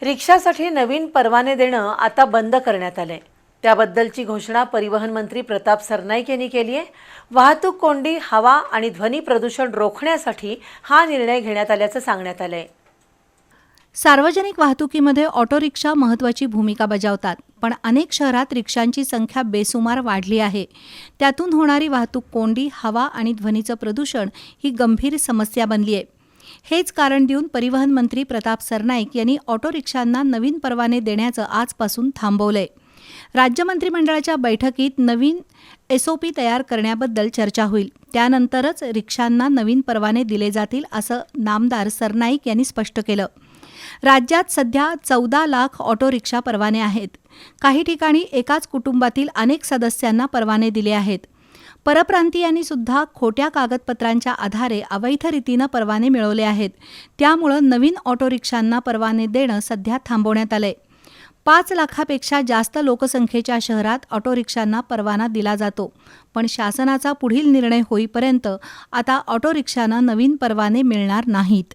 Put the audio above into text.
रिक्षासाठी नवीन परवाने देणं आता बंद करण्यात आलंय। त्याबद्दलची घोषणा परिवहन मंत्री प्रताप सरनाईक यांनी केली आहे। वाहतूक कोंडी, हवा आणि ध्वनी प्रदूषण रोखण्यासाठी हा निर्णय घेण्यात आल्याचं सांगण्यात आलंय। सार्वजनिक वाहतुकीमध्ये ऑटो रिक्षा महत्त्वाची भूमिका बजावतात, पण अनेक शहरात रिक्षांची संख्या बेसुमार वाढली आहे। त्यातून होणारी वाहतूक कोंडी, हवा आणि ध्वनीचं प्रदूषण ही गंभीर समस्या बनली आहे। हेच कारण देऊन परिवहन मंत्री प्रताप सरनाईक यांनी ऑटो रिक्षांना नवीन परवाने देण्याचं आजपासून थांबवलंय। राज्य मंत्रिमंडळाच्या बैठकीत नवीन SOP तयार करण्याबद्दल चर्चा होईल। त्यानंतरच रिक्षांना नवीन परवाने दिले जातील, असं नामदार सरनाईक यांनी स्पष्ट केलं। राज्यात सध्या 14 लाख ऑटो रिक्षा परवाने आहेत। काही ठिकाणी एकाच कुटुंबातील अनेक सदस्यांना परवाने दिले आहेत। परप्रांतीयांनी सुद्धा खोट्या कागदपत्रांच्या आधारे अवैध रीतीनं परवाने मिळवले आहेत। त्यामुळे नवीन ऑटो रिक्षांना परवाने देणं सध्या थांबवण्यात आलंय। 5 लाखापेक्षा जास्त लोकसंख्येच्या शहरात ऑटो रिक्षांना परवाना दिला जातो, पण शासनाचा पुढील निर्णय होईपर्यंत आता ऑटो रिक्षांना नवीन परवाने मिळणार नाहीत।